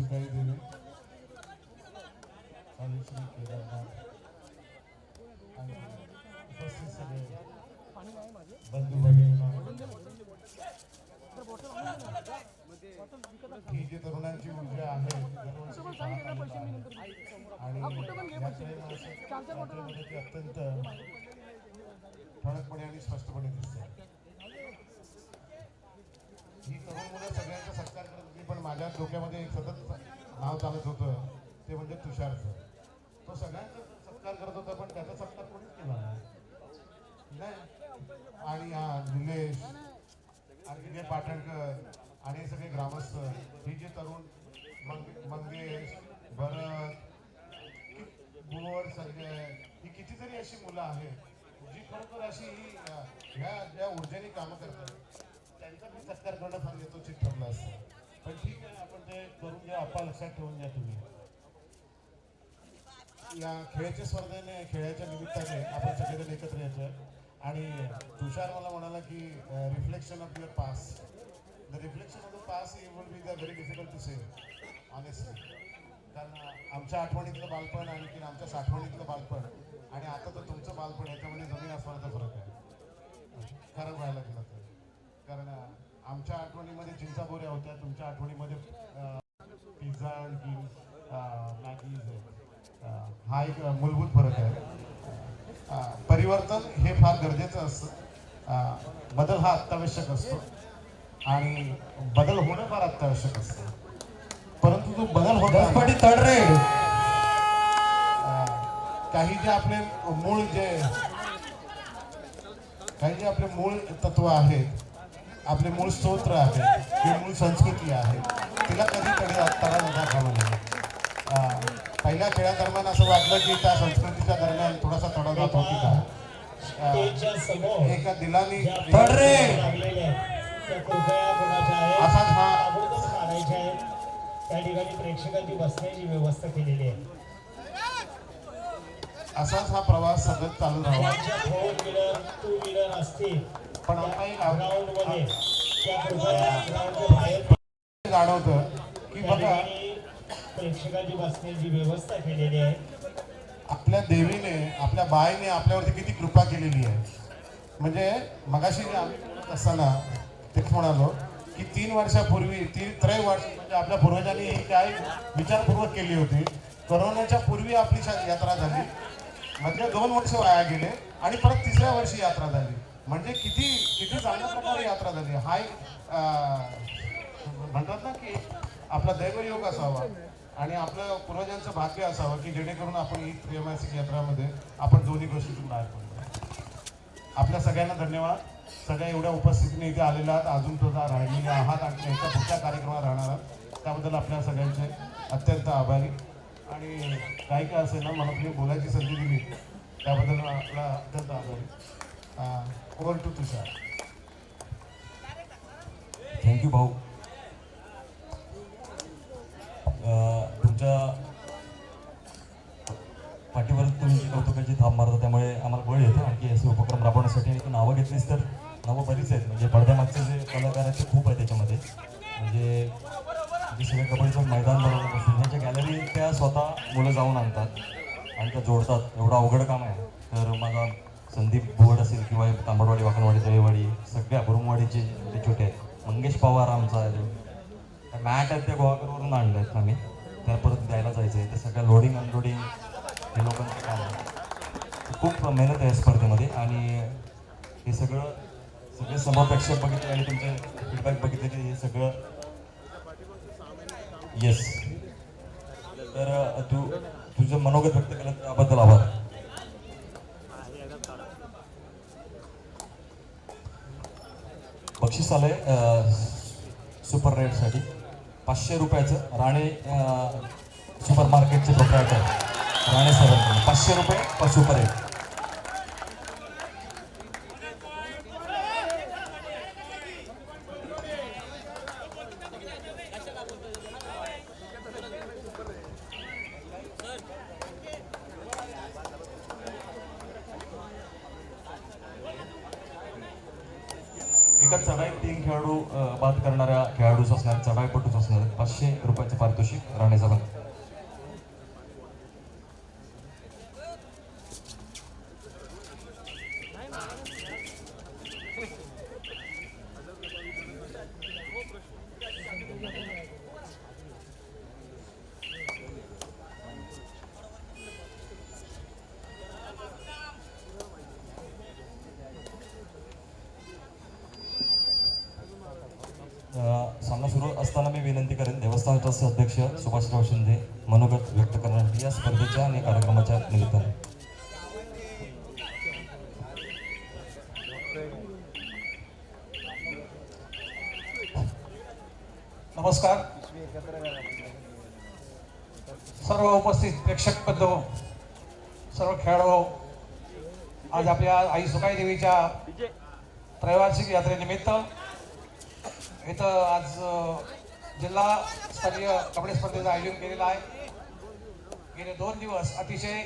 सुकाई देवी श्री केदारनाथ आणि उपस्थित सगळे बंधू भगिनींना ही जी तरुणांची ऊर्जा आहे आणि यात्रेमध्ये ती अत्यंत ठळकपणे आणि स्पष्टपणे दिसते. ही तरुण मुलं सगळ्यांचा सत्कार करत होती, पण माझ्या डोक्यामध्ये एक सतत नाव चालत होतं, ते म्हणजे तुषारचं. तो सगळ्यांचा सत्कार करत होता, पण त्याचा सत्कार कोणीच केला नाही. आणि हा निलेश आणि विजय पाटणकर आणि सगळे ग्रामस्थ, ही जे तरुण मंगेश, भरत, बुवर, संजय, ही कितीतरी अशी मुलं आहेत जी खरोखर अशी ह्या ऊर्जेने कामं करतात. त्यांचा मी सत्कार करणं फार यथोचित ठरलं असतं, पण ठीक आहे, आपण ते करून घ्या. आपण लक्षात ठेवून घ्या. तुम्ही या खेळाच्या स्पर्धेने, खेळाच्या निमित्ताने आपण सगळेजण एकत्र यायचं. आणि तुषार मला म्हणाला की reflection of your past, the reflection of the past will be the very difficult to say honestly. कारण आमच्या आठवणीतलं बालपण आणखी आमच्या साठवणीतलं बालपण आणि आता तर तुमचं बालपण, याच्यामध्ये जमीन आसमानाचा फरक आहे खरं व्हायला गेलं तर. कारण आमच्या आठवणीमध्ये चिंचा बोऱ्या होत्या, तुमच्या आठवणीमध्ये पिझ्झा आणखी मॅगीज. हा एक मूलभूत फरक आहे. परिवर्तन हे फार गरजेचं असतं. बदल हा अत्यावश्यक असतो आणि बदल होणं फार अत्यावश्यक असतं. परंतु तो बदल होता काही जे आपले मूळ तत्व आहेत, आपले मूळ स्तोत्र आहे, जी मूळ संस्कृती आहे, तिला कधी तडा जाता कामा नये. पहिल्या खेळादरम्यान असं वाटलं की त्या संस्कृतीच्या दरम्यान थोडासा तडा जात होती का, एका दिलानी असाच हा त्या ठिकाणी प्रेक्षकांची बसण्याची व्यवस्था केलेली आहे. असाच हा प्रवास सतत चालू राहावा. फोर व्हीलर, टू व्हीलर असतील पण आपण ग्राउंड मध्ये त्या ग्राउंडच्या बाहेर जाणवतं की बघा, प्रेक्षकांची बसण्याची व्यवस्था केलेली आहे. आपल्या देवीने, आपल्या बाईने आपल्यावरती किती कृपा केलेली आहे. म्हणजे मगाशी आम्ही बोलत असताना तेच म्हणालो की 3 वर्षापूर्वी, 3 वर्ष म्हणजे आपल्या पूर्वजांनी ही काय विचारपूर्वक केली होती. कोरोनाच्या पूर्वी आपली यात्रा झाली, मधले 2 वर्ष वाया गेले आणि परत 3ऱ्या वर्षी यात्रा झाली. म्हणजे किती चांगल्या प्रकारे यात्रा झाली. हा एक म्हणतात ना की आपला दैवयोग असावा आणि आपलं पूर्वजांचं भाग्य असावं की जेणेकरून आपण ही त्रैमासिक यात्रामध्ये आपण दोन्ही गोष्टीतून बाहेर पडतो. आपल्या सगळ्यांना धन्यवाद. सगळ्या एवढ्या उपस्थितीने इथे आलेल्या आहात, अजून सुद्धा राहिलेले आहात आणि याच्या पुढच्या कार्यक्रमात राहणार आहात, त्याबद्दल आपल्या सगळ्यांचे अत्यंत आभारी. आणि काही काय असेल ना, मला तुम्ही बोलायची संधी दिली त्याबद्दल आपला अत्यंत आभारी. Over to Tushar. थँक्यू भाऊ. तुमच्या पाठीवर तुम्ही कौतुकाची थाप मारता, त्यामुळे आम्हाला बळ येतं आणखी असे उपक्रम राबवण्यासाठी. आणि नावं घेतलीच तर नावं बरीच आहेत. म्हणजे पडद्यामागचे जे कलाकार आहेत ते खूप आहेत त्याच्यामध्ये. म्हणजे सगळे कबड्डीचं मैदान बनवलं असेल, ह्याच्या गॅलरी त्या स्वतः मुलं जाऊन आणतात आणि त्या जोडतात. एवढं अवघड काम आहे. तर माझा संदीप बोर्ड असेल किंवा तांबडवाडी, वाकणवाडी, दळेवाडी, सगळ्या बुरुमवाडीचे छोटे छोटे आहेत. मंगेश पवार आमचा आहे, मॅट आहेत त्या गोवाकरवरून आणले आहेत आम्ही, त्या परत द्यायला जायचं आहे. ते सगळ्या लोडिंग अनलोडिंग हे लोकांचं काम आहे. खूप मेहनत आहे स्पर्धेमध्ये. आणि हे सगळे समोरपेक्षा बघितले आणि तुमचे फीडबॅक बघितले की हे सगळं येस. तर तुझं मनोगत व्यक्त केलं त्याबद्दल आभार. बक्षीस आलंय सुपर रेटसाठी 500 रुपयाचं. राणे सुपर मार्केटचे प्रोप्रायटर राणे सरांकडून 500 रुपये सुपर रेट. एका चढाई 3 खेळाडू बाद करणाऱ्या खेळाडूच असणार, चढाईपटूच असणार. 500 रुपयाचं पारितोषिक राहण्याचा बंद. सामना सुरू असताना मी विनंती करेन देवस्थान ट्रस्टचे अध्यक्ष सुभाषराव शिंदे मनोगत व्यक्त करण्यासाठी या स्पर्धेच्या आणि कार्यक्रमाच्या निमित्ताने. नमस्कार सर्व उपस्थित प्रेक्षक बंधू, सर्व खेळाडू, आज आपल्या आई सुकाई देवीच्या त्रैवार्षिक यात्रेनिमित्त इथं आज जिल्हास्तरीय कबड्डी स्पर्धेचं आयोजन केलेलं आहे. गेले 2 दिवस अतिशय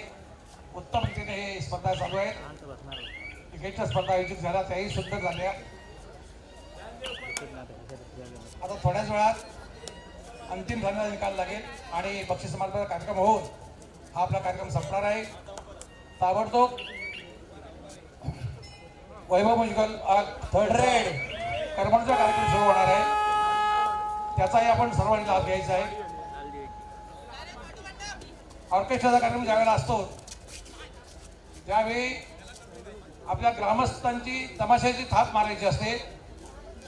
उत्तम रीतीने ही स्पर्धा चालू आहे. क्रिकेटच्या स्पर्धा आयोजित झाल्या, त्याही सुंदर झाल्या. आता थोड्याच वेळात अंतिम झालेला निकाल लागेल आणि बक्षीस समारंभाचा कार्यक्रम होऊन हा आपला कार्यक्रम संपणार आहे. ताबडतोब वैभव मुजगल थर्ड रेड कर्मणचा कार्यक्रम सुरू होणार आहे, त्याचाही आपण सर्वांनी लाभ घ्यायचा आहे. ऑर्केस्ट्राचा कार्यक्रम ज्यावेळेला असतो त्यावेळी आपल्या ग्रामस्थांची तमाशाची थाप मारायची असते.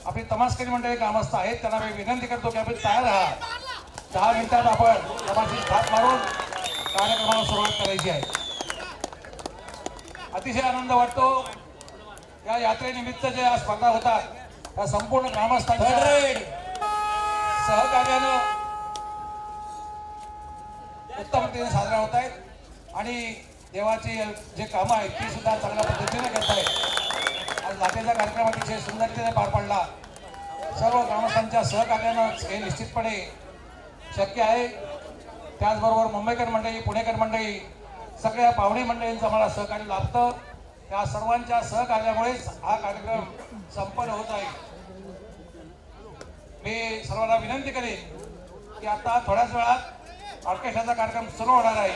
आपली तमासकरी मंडळी ग्रामस्थ आहेत, त्यांना मी विनंती करतो की आपण तयार राहा. 10 मिनिटात आपण तमाशाची थाप मारून कार्यक्रमाला सुरुवात करायची आहे. अतिशय आनंद वाटतो या यात्रेनिमित्त जे या स्पर्धा होतात त्या संपूर्ण ग्रामस्थांच्या सहकार्यानं उत्तम रीतीने साजरा होत आहेत आणि देवाची जे कामं आहेत ती सुद्धा चांगल्या पद्धतीने घेत आहेत. आज लाटेचा कार्यक्रम अतिशय सुंदरतेने पार पडला. सर्व ग्रामस्थांच्या सहकार्यानं हे निश्चितपणे शक्य आहे. त्याचबरोबर मुंबईकर मंडळी, पुणेकर मंडळी, सगळ्या पाहुणे मंडळींचं मला सहकार्य लाभतं. त्या सर्वांच्या सहकार्यामुळेच हा कार्यक्रम संपन्न होत आहे. मी सर्वांना विनंती करेन की आता थोड्याच वेळात ऑर्केस्ट्राचा कार्यक्रम सुरू होणार आहे.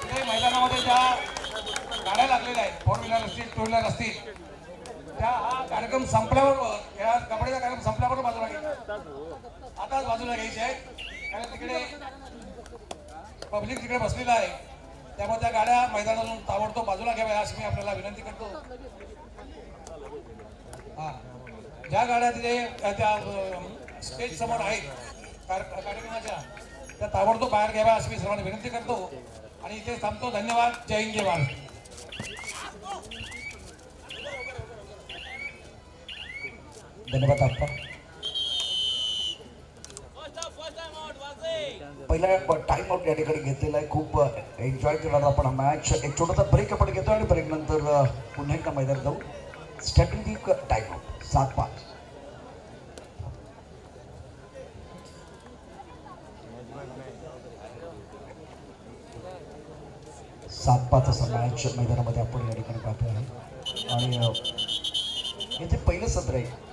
इथे मैदानामध्ये ज्या गाड्या लागलेल्या आहेत, 4 व्हीलर असतील, 2 व्हीलर असतील, त्या हा कार्यक्रम संपल्याबरोबर, या कबड्डीचा कार्यक्रम संपल्याबरोबर बाजूला घ्यायचा. आताच बाजूला घ्यायचे आहेत, कारण तिकडे पब्लिक तिकडे बसलेलं आहे. त्यामुळे त्या गाड्या मैदानातून ताबडतोब बाजूला घ्याव्या अशी मी आपल्याला विनंती करतो. हा, ज्या गाड्या तिथे त्या स्टेज समोर आहेत कार्यक्रमाच्या, त्या ताबडतोब बाहेर घ्याव्या अशी मी सर्वांना विनंती करतो आणि इथे थांबतो. धन्यवाद. जय हिंद, जय महाराष्ट्र. धन्यवाद आप्पा. पहिला टाइम आउट या ठिकाणी घेतलेला आहे. खूप एन्जॉय केला आपण हा मॅच. एक छोटासा ब्रेक आपण घेतो आणि ब्रेक नंतर पुन्हा एकदा मैदानात जाऊ. Strategic time out 7-5. 7-5 असा मॅच मैदानामध्ये आपण या ठिकाणी पाहतो आहे. आणि हे पहिलं सत्र आहे.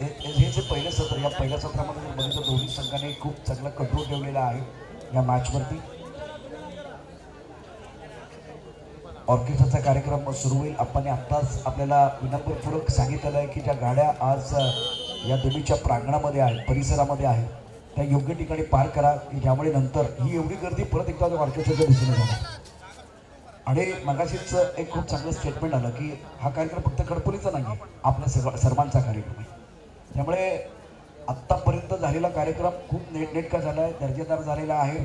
हे जे पहिलं सत्र, या पहिल्या सत्रामध्ये जर बघितलं दोन्ही संघाने खूप चांगला कंट्रोल ठेवलेला आहे या मॅचवरती. ऑर्केस्ट्राचा कार्यक्रम सुरू होईल. आपण आत्ताच आपल्याला विनम्रपूर्वक सांगितलेलं आहे की ज्या गाड्या आज या देवीच्या प्रांगणामध्ये आहेत, परिसरामध्ये आहेत, त्या योग्य ठिकाणी पार्क करा की ज्यामुळे नंतर ही एवढी गर्दी परत एकदा ऑर्केस्ट्राच्या दिशेने जाणार. आणि मगाशीच एक खूप चांगलं स्टेटमेंट आलं की हा कार्यक्रम फक्त कडपुलीचा नाही आहे, आपल्या सर्वांचा कार्यक्रम आहे. त्यामुळे आत्तापर्यंत झालेला कार्यक्रम खूप नेटनेटका झाला आहे, दर्जेदार झालेला आहे.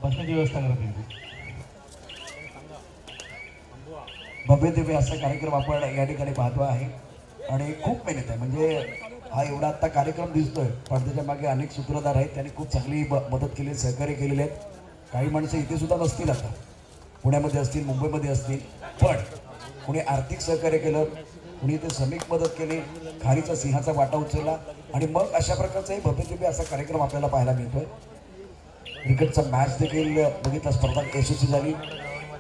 बसण्याची व्यवस्था करतील. भव्य दिव्य असा कार्यक्रम आपण या ठिकाणी पाहतो आहे आणि खूप मेहनत आहे. म्हणजे हा एवढा आत्ता कार्यक्रम दिसतोय पण त्याच्या मागे अनेक सूत्रधार आहेत, त्यांनी खूप चांगली मदत केली, सहकार्य केलेले आहेत. काही माणसं इथे सुद्धा नसतील, आता पुण्यामध्ये असतील, मुंबईमध्ये असतील, पण कुणी आर्थिक सहकार्य केलं, कुणी इथे श्रमिक मदत केली, खारीचा सिंहाचा वाटा उचलला आणि मग अशा प्रकारचाही भव्य दिव्य असा कार्यक्रम आपल्याला पाहायला मिळतोय. क्रिकेटचा मॅच देखील बघितला, स्पर्धा यशस्वी झाली.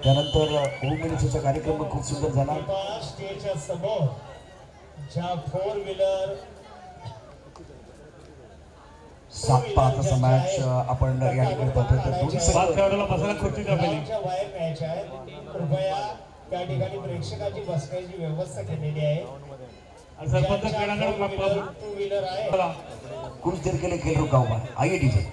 त्यानंतर होम मिनिस्टरचा कार्यक्रम खूप सुंदर झाला. स्टेजच्या समोर ज्या फोर व्हीलर 7-5 मॅच आपण या ठिकाणी पाहतोय तर दोन्ही संघ गावच्या बाहेर मॅच आहे. कृपया त्या ठिकाणी प्रेक्षकांची बसण्याची व्यवस्था केलेली आहे. टू व्हीलर आहे. कुछ देर के लिए खेल रुका हुआ है. आइए डीजे.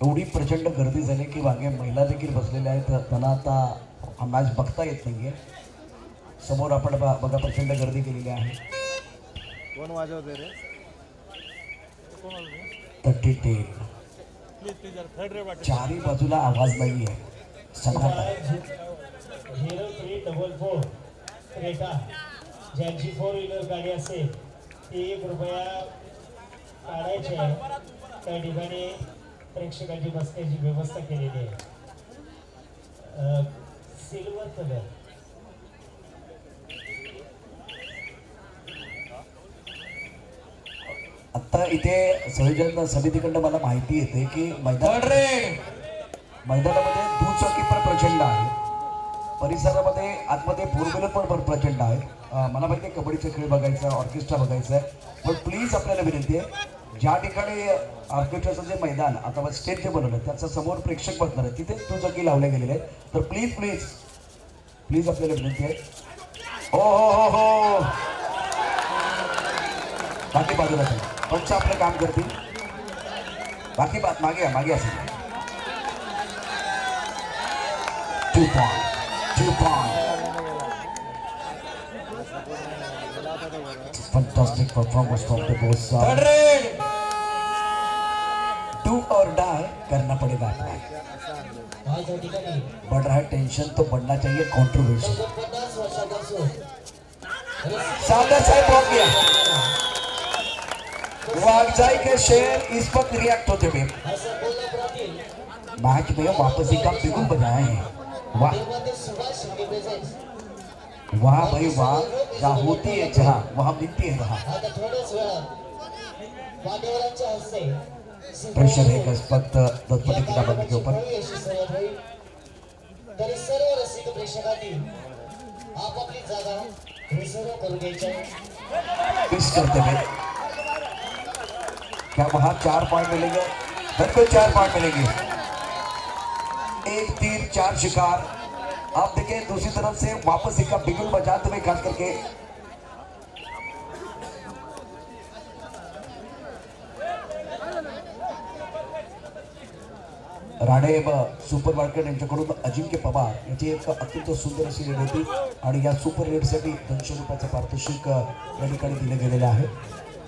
एवढी प्रचंड गर्दी झाली की मागे महिला देखील बसलेल्या आहेत. त्यांना आता हा मॅच बघता येत नाहीये. समोर आपण बघा प्रचंड गर्दी केलेली आहे. कोण वाजवते रे? तट्टी चारही बाजूला आवाज नाहीये. सन्नाटा आहे. 0344 क्रेटा ज्यांची फोर व्हीलर गाडी असेल ती कृपया काढायची आहे. त्या ठिकाणी प्रेक्षकांची बसण्याची व्यवस्था केलेली आहे. सिल्वर कलर आता इथे संयोजन समितीकडनं मला माहिती येते की मैदानामध्ये दुचाकी पण प्रचंड आहे. परिसरामध्ये आतमध्ये फोर व्हीलर पण प्रचंड आहे. मला माहिती आहे कबड्डीचा खेळ बघायचा, ऑर्केस्ट्रा बघायचा आहे, पण प्लीज आपल्याला विनंती आहे ज्या ठिकाणी ऑर्केस्ट्राचं जे मैदान आता स्टेज जे बनवलं त्याच्या समोर प्रेक्षक बसणार आहे तिथेच दुचाकी लावले गेलेले आहेत. तर प्लीज प्लीज प्लीज आपल्याला विनंती आहे. हो हो हो हो बाकी बाजूला पंच आपलं काम करतील. बाकी बात मागे मागे असेल. 2 point. Fantastic performance from the both sides. Do or die करना पड़ेगा आपको. या ठिकाणी बढ़ रहा है टेंशन तो बढ़ना चाहिए कंट्रीब्यूशन. 50 वर्षापासून सादा साहब हो गया. वागजाई के शेर इस वक्त रिएक्ट होते हुए असं कोल्हापुरातील मैच में वापसी का बिगुल बजाए हैं. वाह देवातील सुभाष शिंदे प्रेझेंट्स. वाह भाई वाह. जहाँ होती है जहाँ वहाँ मिलती है वहाँ. आता थोड्याच वेळात मान्यवरांच्या हस्ते प्रेशर है इस वक्त दत्तपटी किताबंदी के ऊपर. तरी सर्व रसिक प्रेक्षकांनी आपापली जागा रिझर्व करून घ्यायची आहे. मिस करते हुए क्या वहाँ 4 पॉइंट मिलेंगे? बिल्कुल 4 पॉइंट मिलेंगे. 1 तीर 4 शिकार. आप देखें दूसरी तरफ से वापस एक बिगुल बजाते हुए खास करके राणे सुपर मार्केट यांच्याकडून अजिंक्य पवार याची एक अत्यंत सुंदर अशी रेड होती आणि या सुपर रेडसाठी 200 रुपयाचं पारितोषिक या ठिकाणी दिले गेलेले आहे.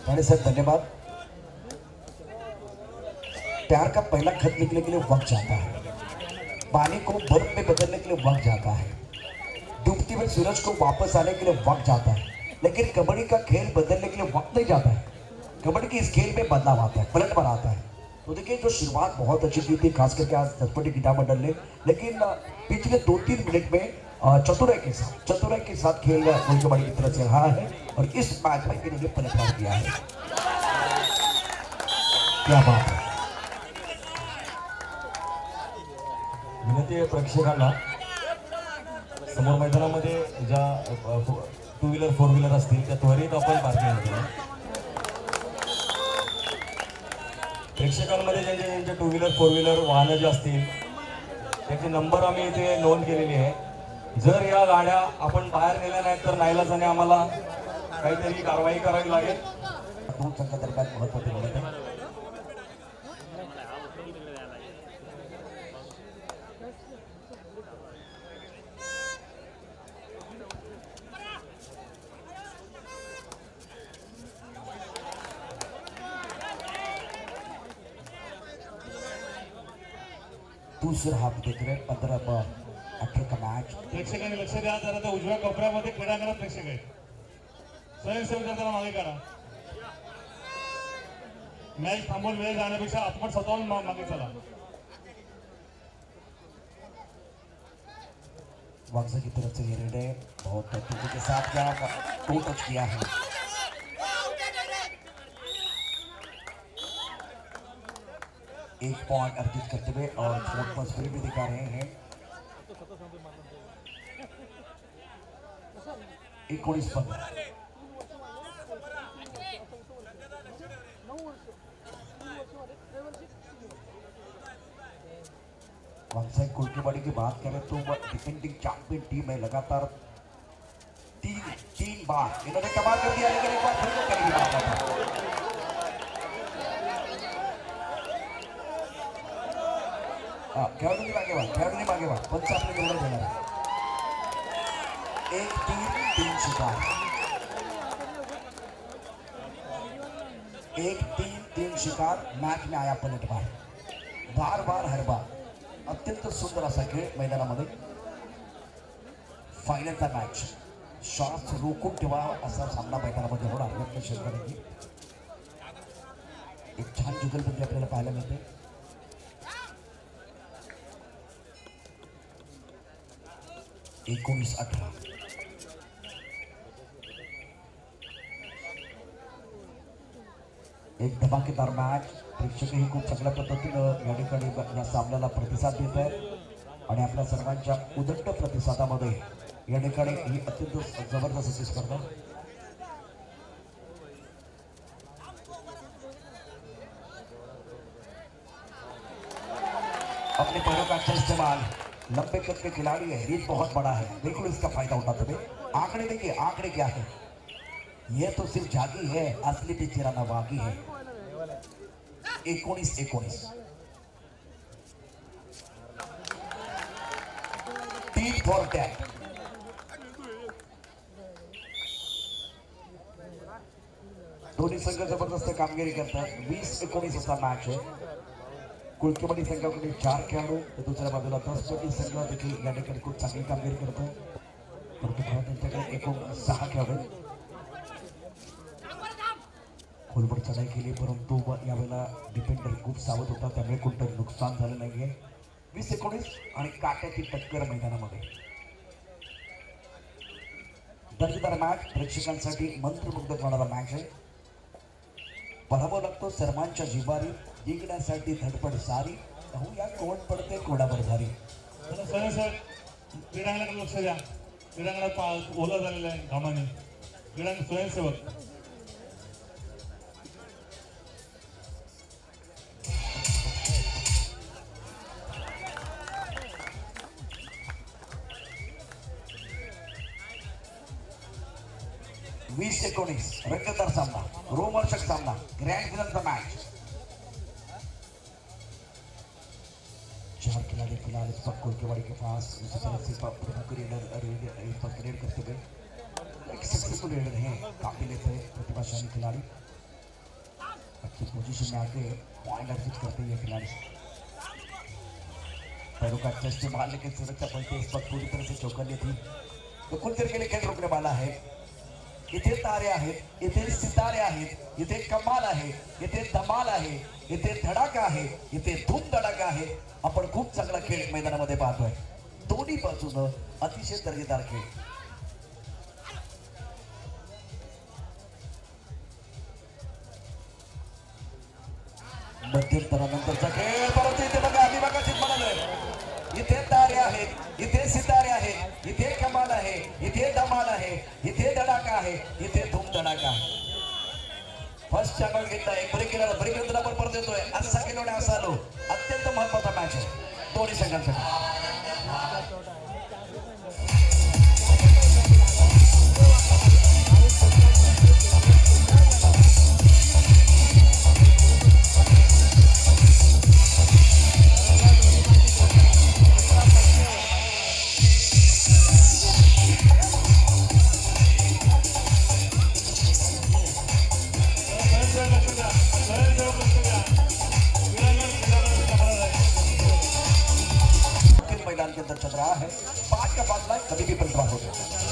राणे सर धन्यवाद. प्यार का पहला खत लिखने के लिए वक्त जाता है. पानी को बर्फ में बदलने के लिए वक्त जाता है. डूबती हुए सूरज को वापस आने के लिए वक्त जाता है. लेकिन कबड्डी का खेल बदलने के लिए वक्त नहीं जाता है. कबड्डी के इस खेल में बदलाव आता है, पलटवार आता है. तो देखिए जो शुरुआत बहुत अच्छी की थी खास करके आज दत्तपटी गीता मंडल ने, लेकिन पिछले 2-3 मिनट में चतुराई के साथ खेल कबड्डी की तरफ से रहा है और इस मैच में इन्होंने पलटवार किया है. क्या बात है. विनंती आहे प्रेक्षकांना समोर मैदानामध्ये ज्या 2 व्हीलर 4 व्हीलर असतील त्या त्वरित आपण पार्किंग केलं. प्रेक्षकांमध्ये ज्यांचे 2 व्हीलर 4 व्हीलर वाहनं जे असतील त्याचे नंबर आम्ही इथे नोंद केलेली आहे. जर या गाड्या आपण बाहेर नेल्या नाहीत तर नाईलाजाने आम्हाला काहीतरी कारवाई करावी लागेल. दोन संघादरम्यान महत्त्वाची लढत आहे. दूसरा हाफ देख रहे हैं 15 आफ्टर का मॅच प्रेक्षकांनी लक्ष द्या, जरा त्या उजव्या कोपऱ्यामध्ये क्रीडांगणात प्रेक्षक आहेत. स्वयंसेवक जरा मागे करा. मॅच थांबवून वेळ जाण्यापेक्षा आपण स्वतःहून मागे चला. वागजा की तरफ से ये रेड है, बहुत तेजी के साथ क्या टू टच किया है. एक पॉइंट अर्जित करते हुए और फोर्थ पर स्पिरिट भी दिखा रहे हैं. 19-15. वागजा कुल्केवाड़ी की बात करें तो वह डिफेंडिंग चैंपियन टीम है. लगातार तीन बार इन्होंने कमाल कर दिया, लेकिन एक बार फिर से करीबी बात था. खेळाडूंनी मागे वा पंच आपले निवडून देणार आहे. 1-3 शिकार. 1-3 शिकार. मॅच में आया पलटवार. बार हर बार अत्यंत सुंदर असा खेळ मैदानामध्ये. फायनलचा मॅच. शॉट्स रोखून ठेवा असा सामना मैदानामध्ये होणार यात शेतकऱ्यांनी. एक छान जुगलबंदी आपल्याला पाहायला मिळते. एक 19-18. एक धमाकेदार मॅच. प्रेक्षकही खूप चांगल्या पद्धतीनं या ठिकाणी या सामन्याला प्रतिसाद देत आहेत आणि आपल्या सर्वांच्या उदंड प्रतिसादामध्ये या ठिकाणी ही अत्यंत जबरदस्त अशी स्पर्धा. अपने पैरों का अच्छा इस्तेमाल. लंबे कद के खिलाड़ी है, रीच बहुत बड़ा है, बिल्कुल इसका फायदा उठाते हुए. आंकड़े देखिए, आंकड़े क्या है. ये तो सिर्फ जागी है, असली पे चिराना बाकी है. 19-19. 3-4. दोन्ही संघ जबरदस्त कामगिरी करतात. 20-19 असा मॅच आहे. कुलकेवाडी संघाकडे 4 खेळाडू तर दुसऱ्या बाजूला 10 संघ देखील या ठिकाणी खूप चांगली कामगिरी करतो. परंतु त्यांच्याकडे एकूण 6 खेळाडू. खोलवर चढाई केली, परंतु यावेळेला डिफेंडर खूप सावध होता, त्यामुळे कोणतं नुकसान झालं नाहीये. 20-19 आणि काट्याची टक्कर मैदानामध्ये. दर्जेदार मॅच. प्रेक्षकांसाठी मंत्रमुग्ध करणारा मॅच आहे. पराभव लागतो सर्वांच्या जिवारी. जिंकण्यासाठी धडपड सारी. पाहूया कोण पडते कोणावर भारी. क्रीडांगणाकडे लक्ष द्या. क्रीडांगणात ओला झालेला आहे घामाने. क्रीडांगण स्वयंसेवक. वीस 19 रंगतदार सामना, रोमहर्षक सामना, ग्रँड फिनालचा मॅच. 4 खिलाड़ी फिलहाल इस वक्त कुलकेवाड़ी के पास. दूसरी तरफ से प्रमुख रेड करते हुए एक सक्सेसफुल रेडर है, काबिल थे प्रतिभाशाली खिलाड़ी. अच्छी पोजीशन में आके पॉइंट अर्जित करते ये खिलाड़ी. पैरों का अच्छा इस्तेमाल, लेकिन सुरक्षा पलटे इस वक्त पूरी तरह से चौकन्नी थी. तो कुछ देर के लिए खेल रोकने वाला है. इथे तारे आहेत, इथे सितारे आहेत, इथे कमाल आहे, इथे धमाल आहे, इथे धडाका आहे, इथे धूम धडाका आहे. आपण खूप चांगला खेळ मैदानामध्ये पाहतोय. दोन्ही बाजूनं अतिशय दर्जेदार खेळ. मध्यंतरानंतरचा खेळ. परंतु इथे बघा, आम्ही बघा म्हणाले, इथे तारे आहेत, इथे सितारे आहेत, इथे कमाल आहे, इथे धमाल आहे, इथे धडाका आहे, इथे धूम धडाका आहे. फर्स्ट चॅनल घेतला, एक ब्रेक केला, ब्रेक नंतर आपण परत येतोय. असा गेलो आणि असा आलो. अत्यंत महत्वाचा मॅच आहे दोन्ही संघांसाठी. मैदान के अंदर चल रहा है, 5 का फासला कभी भी पलटवार हो सकता है।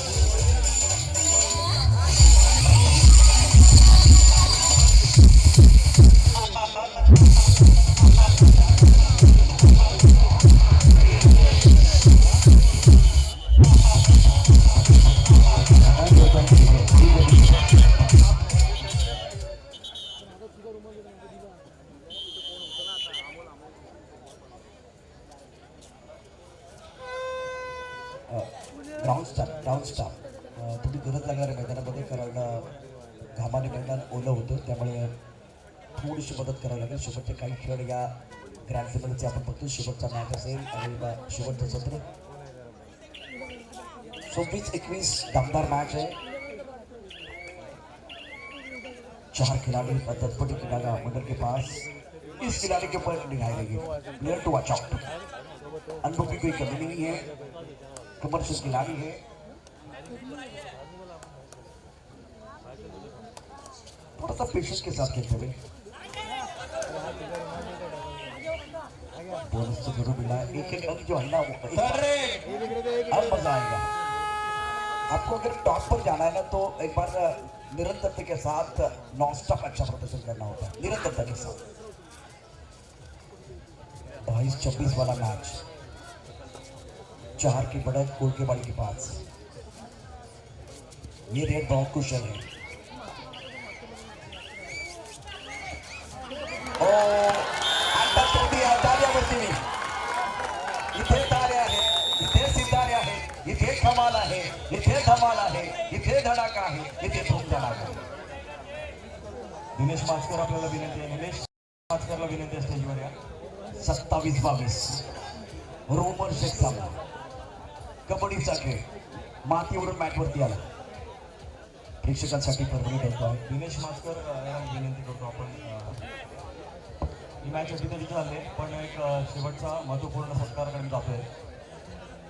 ग्राउंड स्टाफ तुम्ही गरज लागणार आहे मैदानामध्ये, कारण घामाने मैदान ओलं होतं, त्यामुळे थोडीशी मदत करावी लागेल. शेवटचे काही खेळ या ग्रँड फिनालचे आपण बघतो. शेवटचा मॅच असेल आणि शेवटचं सत्र 26-21 दमदार मैच है. 4 खिलाड़ी तत्पटी खिलाड़ा मंडल के पास. इस खिलाड़ी के ऊपर निगाह रहेगी, प्लेयर टू वॉच आउट. अनुभव की कोई कमी नहीं है, कमर्शियल खिलाड़ी है. थोड़ा सा पेशेंस के साथ खेलते हुए. बोनस तो जरूर मिला है. एक अंक जो है ना वो अब मजा आएगा. आपको अगर टॉप पर जाना है ना तो एक बार निरंतरता के साथ नॉन स्टॉप अच्छा प्रदर्शन करना होता है, निरंतरता के साथ. 22-26 वाला मैच, 4 की बढ़त गोल के बाड़ी के पास. ये रेड बहुत कुशल है. इथे तारे आहे, इथे सितारे आहे, इथे कमाल आहे, इथे धमाल आहे, इथे धडाका आहे, इथे धूम धडाका. दिनेश माचकर आपल्याला विनंती आहे. निलेश माचकरला विनंती आहे स्टेजवर या. 27-22 रोमहर्षक सामना, कबड्डीचा खेळ मातीवरून मॅटवरती आला. प्रेक्षकांसाठी परभणी ठरतो आहे. दिनेश माचकर यांना विनंती करतो आपण. ही मॅच अटीतटीची झाली आहे, पण एक शेवटचा महत्त्वपूर्ण सत्काराकडे जातोय.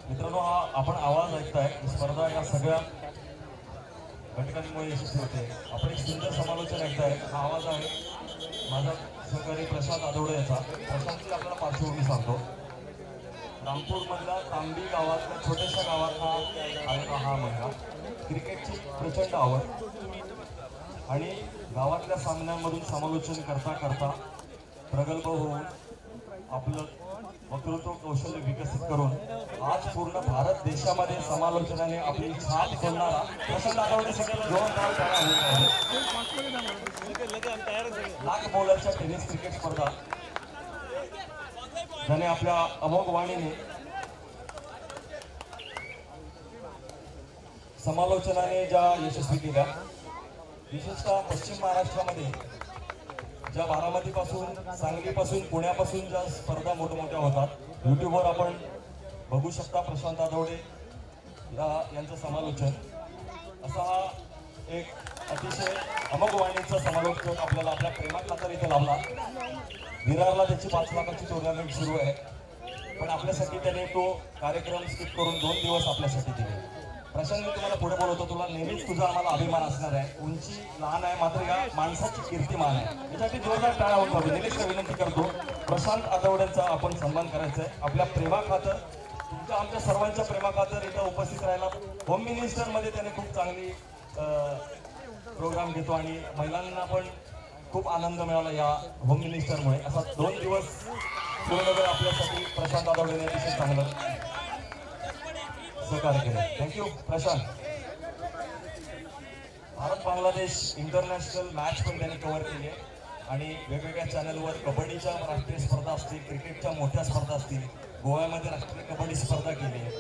मित्रांनो, हा आपण आवाज ऐकताय. ही स्पर्धा या सगळ्या घटकांमुळे यशस्वी होते. आपण एक सुंदर समालोचन ऐकताय. हा आवाज आहे माझा सहकारी प्रशांत आदवडे याचा. प्रशांतची आपल्याला पार्श्वभूमी सांगतो. रामपूरमधल्या तांबी गावातल्या छोट्याशा गावात हा आलेला हा मुलगा. क्रिकेटची प्रचंड आवड आणि गावातल्या सामन्यांमधून समालोचन करता करता प्रगल्भ होऊन आपलं वक्तृत्व कौशल्य विकसित करून आज पूर्ण भारत देशामध्ये समालोचनाने आपली छाप सोडणारा प्रशांत आठवडे सगळं जोरदार टाळ्या होत आहे. लाख बॉलरच्या टेनिस क्रिकेट स्पर्धा ज्याने आपल्या अमोघ वाणीने समालोचनाने ज्या यशस्वी केल्या, विशेषतः पश्चिम महाराष्ट्रामध्ये ज्या बारामतीपासून, सांगलीपासून, पुण्यापासून ज्या स्पर्धा मोठमोठ्या होतात, यूट्यूबवर आपण बघू शकता. प्रशांत आठवडे यांचं समालोचन असा हा एक अतिशय अमोघ वाणीचा समालोचक आपल्याला आपल्या प्रेमाखातर इथे लावला. विरारला त्याची 5 लाखाची टुर्नामेंट सुरू आहे, पण आपल्यासाठी त्याने तो कार्यक्रम स्किप करून 2 दिवस आपल्यासाठी दिले. प्रशांत, मी तुम्हाला पुढे बोलवतो. तुला नेहमीच तुझा आम्हाला अभिमान असणार आहे. उंची लहान आहे, मात्र या माणसाची कीर्तिमान आहे. यासाठी जोरदार टाळ्या होत हवी. निलेशला विनंती करतो, प्रशांत आठवड्यांचा आपण सन्मान करायचा आहे. आपल्या प्रेमाखातर, तुमच्या आमच्या सर्वांच्या प्रेमाखातर इथं उपस्थित राहायला. होम मिनिस्टरमध्ये त्याने खूप चांगली प्रोग्राम घेतो आणि महिलांना पण खूप आनंद मिळाला या होम मिनिस्टरमुळे. असा 2 दिवस पूर्ण वेळ आपल्यासाठी प्रशांत आठवडेने अतिशय चांगलं सहकार्य केलं. Thank you Prashant. Bharat Bangladesh international match पण त्यांनी कव्हर केली आहे आणि वेगवेगळ्या चॅनलवर कबड्डीच्या राष्ट्रीय स्पर्धा असतील, क्रिकेटच्या मोठ्या स्पर्धा असतील, गोव्यामध्ये राष्ट्रीय कबड्डी स्पर्धा केली आहे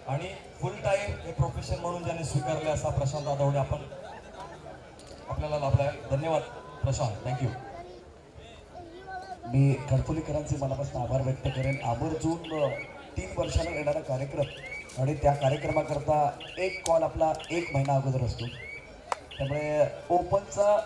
आणि फुल टाईम हे प्रोफेशन म्हणून ज्यांनी स्वीकारले असा प्रशांत आठवडे आपल्याला लाभला आहे. धन्यवाद प्रशांत, थँक्यू. मी घरकुलीकरांचे मनापासून आभार व्यक्त करेन. आवर्जून 3 वर्षांना येणारा कार्यक्रम आणि त्या कार्यक्रमाकरता एक कॉल आपला 1 महिना अगोदर असतो. त्यामुळे ओपनचा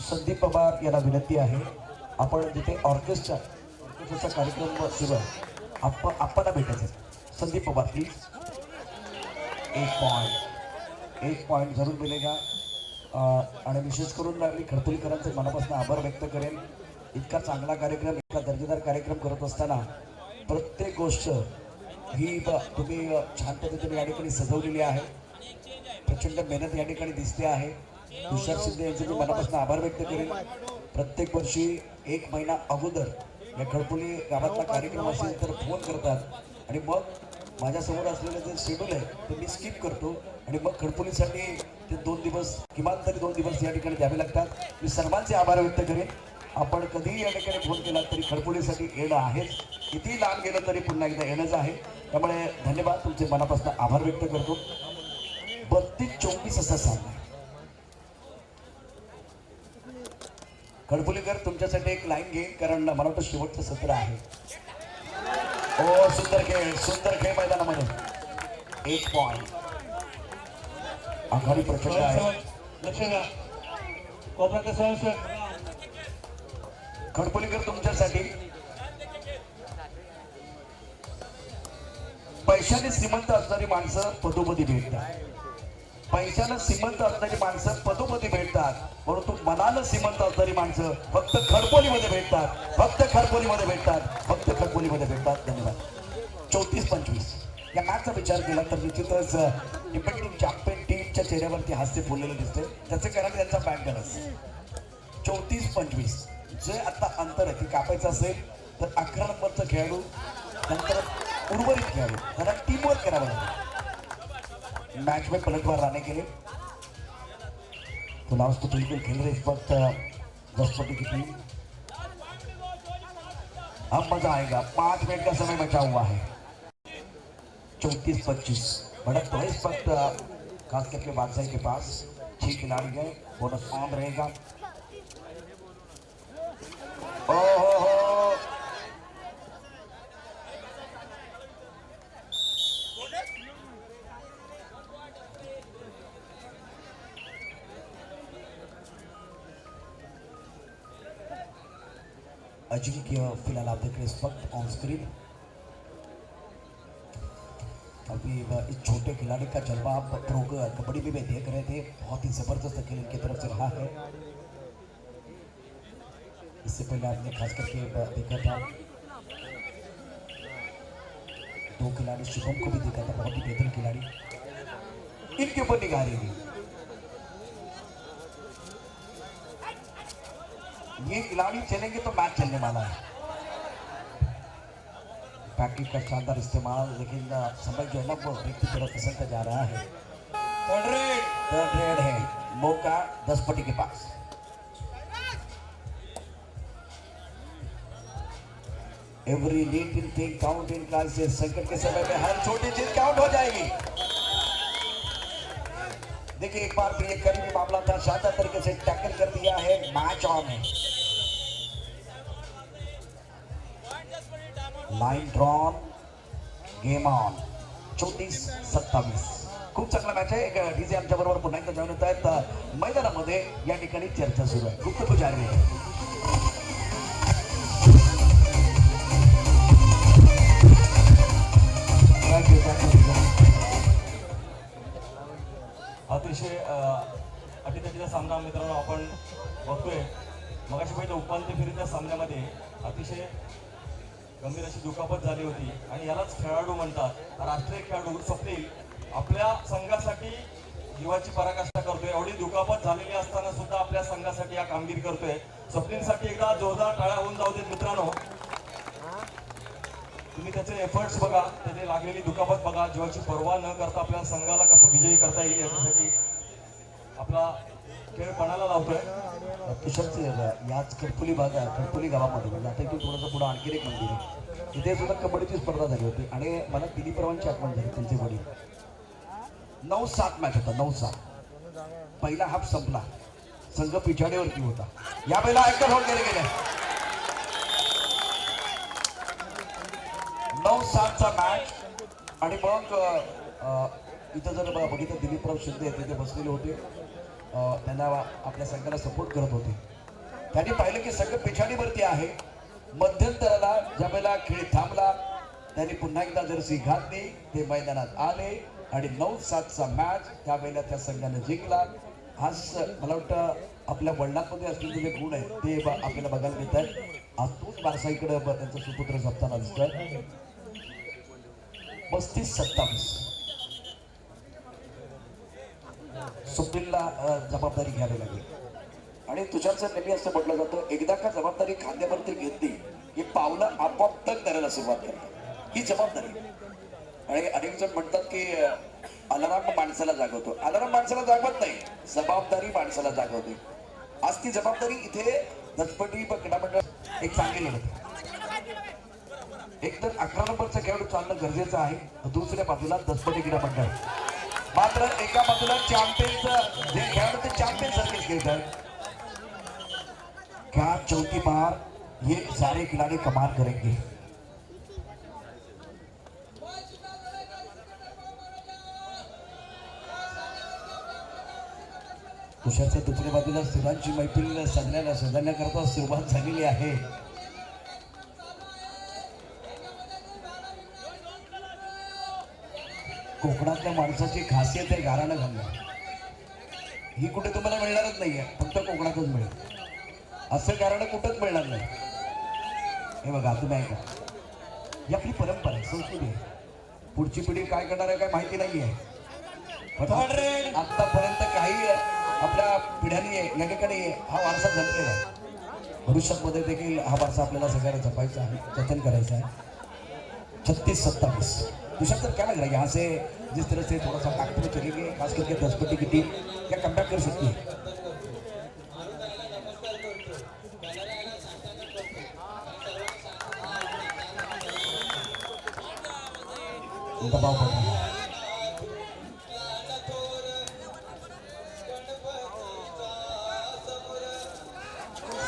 संदीप पवार यांना विनंती आहे, आपण जिथे ऑर्केस्ट्राचा कार्यक्रम सुरू आहे आपल्याला भेटायचं. Sandeep Pawar please. 1 point 1 point जरूर मिलेगा. आणि विशेष करून मी खडतुलीकरांचे मनापासून आभार व्यक्त करेन. इतका चांगला कार्यक्रम, इतका दर्जेदार कार्यक्रम करत असताना प्रत्येक गोष्ट ही तुम्ही छान पद्धतीने या ठिकाणी सजवलेली आहे. प्रचंड मेहनत या ठिकाणी दिसते आहे. तुषार शिंदे यांचे मी मनापासून आभार व्यक्त करेन. प्रत्येक वर्षी 1 महिना अगोदर या खडपोली गावातला कार्यक्रम असेल तर फोन करतात आणि मग माझ्यासमोर असलेलं जे शेड्यूल आहे ते मी स्किप करतो आणि मग खडपोलीसाठी ते 2 दिवस किमान तरी 2 दिवस या ठिकाणी द्यावे लागतात. मी सर्वांचे आभार व्यक्त करेन. आपण कधीही या ठिकाणी फोन केला तरी खडपोलीसाठी येणं आहेच. किती लांब गेलं तरी पुन्हा एकदा येणंच आहे. त्यामुळे धन्यवाद, तुमचे मनापासून आभार व्यक्त करतो. 32-24 असा सामना आहे. खडपोलीकर तुमच्यासाठी एक लाईन घेईन कारण मला वाटतं शेवटचं सत्र आहे. ओ सुंदर खेळ मैदानामध्ये. 1 पॉइंट. आघाडी प्रचंड आहे. लक्ष द्या. कोपऱ्यात स्वयंसेवक खडपोलीकर तुमच्यासाठी पैशाने श्रीमंत असणारी माणसं पदोपदी भेटतात. पैशानं श्रीमंत असणारी माणसं पदोपदी भेटतात, परंतु मनानं श्रीमंत असणारी माणसं फक्त खडपोलीमध्ये भेटतात. फक्त खडपोलीमध्ये भेटतात. धन्यवाद. 34-25 या मॅचचा विचार केला तर निश्चितच डिफेंडिंग चॅम्पियन टीमच्या चेहऱ्यावरती हास्य फुललेलं दिसतंय. त्याचे कारण त्यांचा बॅकग्राऊंड. 34-25 जे आता अंतर आहे ते कापायचं असेल तर 11 नंबरचा खेळाडू नंतर उर्वरित खेळाडू त्यांना टीमवर्क करावं लागेल. मैच में पलटवार लाने के लिए तो लास्ट तो बिल्कुल खेल रहे इस वक्त दसपति की टीम. अब मजा आएगा. 5 मिनट का समय बचा हुआ है. 34-25 भड़क तो है इस वक्त खास करके बादशाह के पास 6 खिलाड़ी हैं. बोनस ऑन रहेगा. ओहो अजिंक्य फिलहाल आप देख रहे इस वक्त ऑन स्क्रीन. अभी इस छोटे खिलाड़ी का जलवा आप प्रो कबड्डी में देख रहे थे. बहुत ही जबरदस्त खेल इनकी तरफ से रहा है. इससे पहले आपने खास करके देखा था 2 खिलाड़ी शुभम को भी देखा था. बहुत ही बेहतरीन खिलाड़ी. इनके ऊपर निगाह रहेगी. ये खिलाड़ी चलेंगे तो मैच चलने वाला है. पैकेट का शानदार इस्तेमाल, लेकिन समय जो है ना वो ब्रेक की तरफ फिसलता जा रहा है. थर्ड रेड है. मौका 10 पट्टी के पास. Every little thing count in classes. संकट के समय में हर छोटी चीज काउंट हो जाएगी. देखिए एक बार फिर एक करीबी मामला था. शानदार तरीके से टैकल कर दिया है. मैच ऑन है. Line drawn. Game on. 34-27 खूप चांगला मॅच आहे. एक डीजे आमच्या बरोबर पुन्हा एकदा जॉईन होत आहेत मैदानामध्ये. या ठिकाणी चर्चा सुरू आहे. गुप्त पुजारी अतिशय अटीतटीचा सामना मित्रांनो आपण बघतोय. मगाशी पहिल्या उपांत्य फेरीच्या सामन्यामध्ये अतिशय गंभीर अशी दुखापत झाली होती आणि यालाच खेळाडू म्हणतात. राष्ट्रीय खेळाडू स्वप्नील आपल्या संघासाठी जीवाची पराकाष्ठा करतोय. एवढी दुखापत झालेली असताना सुद्धा आपल्या संघासाठी या कामगिरी करतोय. स्वप्नीलसाठी एकदा जोरदार टाळ्या होऊन जाऊ देत मित्रांनो. तुम्ही त्याचे एफर्ट्स बघा, त्याने लागलेली दुखापत बघा. जीवाची पर्वा न करता आपल्या संघाला कसं विजयी करता येईल याच्यासाठी आपला खेळ पणाला लावतोय. तुषारचे याच खडपोली खडपोली गावामध्ये म्हणजे आता इथून थोडंसं पुढं आणखी एक मंदिर आहे. तिथे सुद्धा कबड्डीची स्पर्धा झाली होती आणि मला दिलीपरावांची आठवण झाली. त्यांचे वडील 9-7 मॅच होता. 9-7 पहिला हाफ संपला. संघ पिछाडीवरती होता. यावेळेला एकदा होल्ड केले गेले. 9-7चा मॅच. आणि मग इथं जर बघितलं दिलीपराव शिंदे तिथे बसलेले होते. त्यांना आपल्या संघाला सपोर्ट करत होते. त्यांनी पाहिलं की संघ पिछाडीवरती आहे. मध्यंतराला ज्यावेळेला खेळ थांबला त्यांनी पुन्हा एकदा जर्सी घातली. ते मैदानात आले आणि 9-7चा मॅच त्यावेळेला त्या संघाने जिंकला. आज मला वाटतं आपल्या वडिलांमध्ये असलेले जे गुण आहेत ते आपल्याला बघायला मिळत आहेत. आज तोच वारसा इकडे त्यांचा सुपुत्र जपताना दिसतोय. 35-27 सुप्रीमला जबाबदारी घ्यावी लागेल. आणि तुझ्याचं नेहमी असं म्हटलं जातं, एकदा का जबाबदारी खांद्यावरती घेतली की पावलं आपोआप तग करायला सुरुवात करतात. ही जबाबदारी. आणि अनेक जण म्हणतात की अलाराम माणसाला जागवतो. अलाराम माणसाला जागवत नाही, जबाबदारी माणसाला जागवते. आज ती जबाबदारी इथे दसपटी क्रीडा मंडळ एक चांगली लढत. एक तर 11 नंबरचा खेळाडू चालणं गरजेचं आहे, दुसऱ्या बाजूला दसपटी क्रीडा मंडळ. मात्र एका बाजूला चॅम्पियनचं जे खेळाडू ते चॅम्पियन सारखे खेळतात. क्या चौथी बार ये सारे खिलाड़ी कमाल करेंगे. तुषारच्या दुसऱ्या बाजूला सुरांची मैफिल सजण्याकरता सुरुवात झालेली आहे. कोकणातल्या माणसाची खासियत आहे गाराणं घालणं. ही कुठे तुम्हाला मिळणारच नाहीये, फक्त कोकणातच मिळेल. असं गाराणं कुठंच मिळणार नाही. हे बघा तुम्ही ऐका, ही आपली परंपरा आहे, संस्कृती आहे. पुढची पिढी काय करणार आहे काय माहिती नाहीये. आतापर्यंत काही आपल्या पिढ्यांनी या ठिकाणी हा वारसा जपलेला आहे. भविष्यामध्ये देखील हा वारसा आपल्याला सगळ्यांना जपायचा आहे, जतन करायचा आहे. 36-27 तुषार सर क्या लग रहा है यहाँ से जिस तरह से थोड़ा सा टैक्टिकल चलेंगे, खास करके दसपटी की टीम क्या कमबैक कर सकती है? दबाव पड़ रहा है.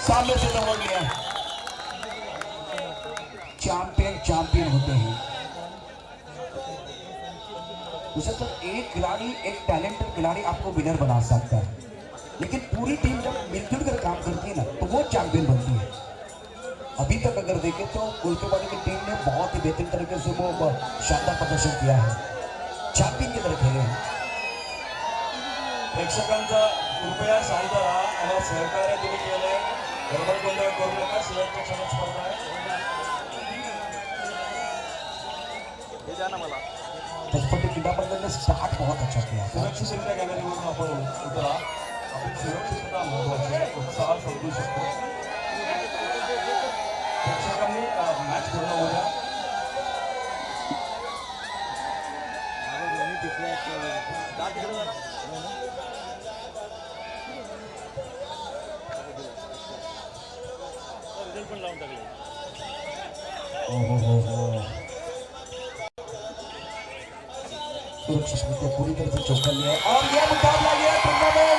सामने से दबाव लिया. चैंपियन होते हैं. तो एक खिलाड़ी, एक टैलेंटेड खिलाड़ी आपको विनर बना सकता है, लेकिन पूरी टीम जब मिलजुल कर काम करती है ना तो वो चैंपियन बनती है. अभी तक अगर देखें तो कुलकेबाजी की टीम ने बहुत ही बेहतरीन तरीके से वो शानदार प्रदर्शन किया है, चॅम्पियन की तरह खेले हैं. प्रेक्षकांचा कृपया शांत राहा. आम्हाला सहकार्य तुम्ही केलंय, गडबड गोंधळ करू नका. शेवटच्या क्षणात स्पर्धा आहे. हे द्या ना मला. दसपटी क्रीडा मंडल ने स्टार्ट बहुत अच्छा किया. सुरक्षितरित्या गॅलरीवरून आपण उतरा. आपली सुरक्षितता महत्वाची आहे. उत्साह समजू शकतो. प्रेक्षकांनी मॅच पूर्ण होऊ द्या. दोन्ही तिसऱ्या पण लावून टाकले. सुरक्षित पूरी तरह से चौकन्नी है. और ये मुकाबला ये टूर्नामेंट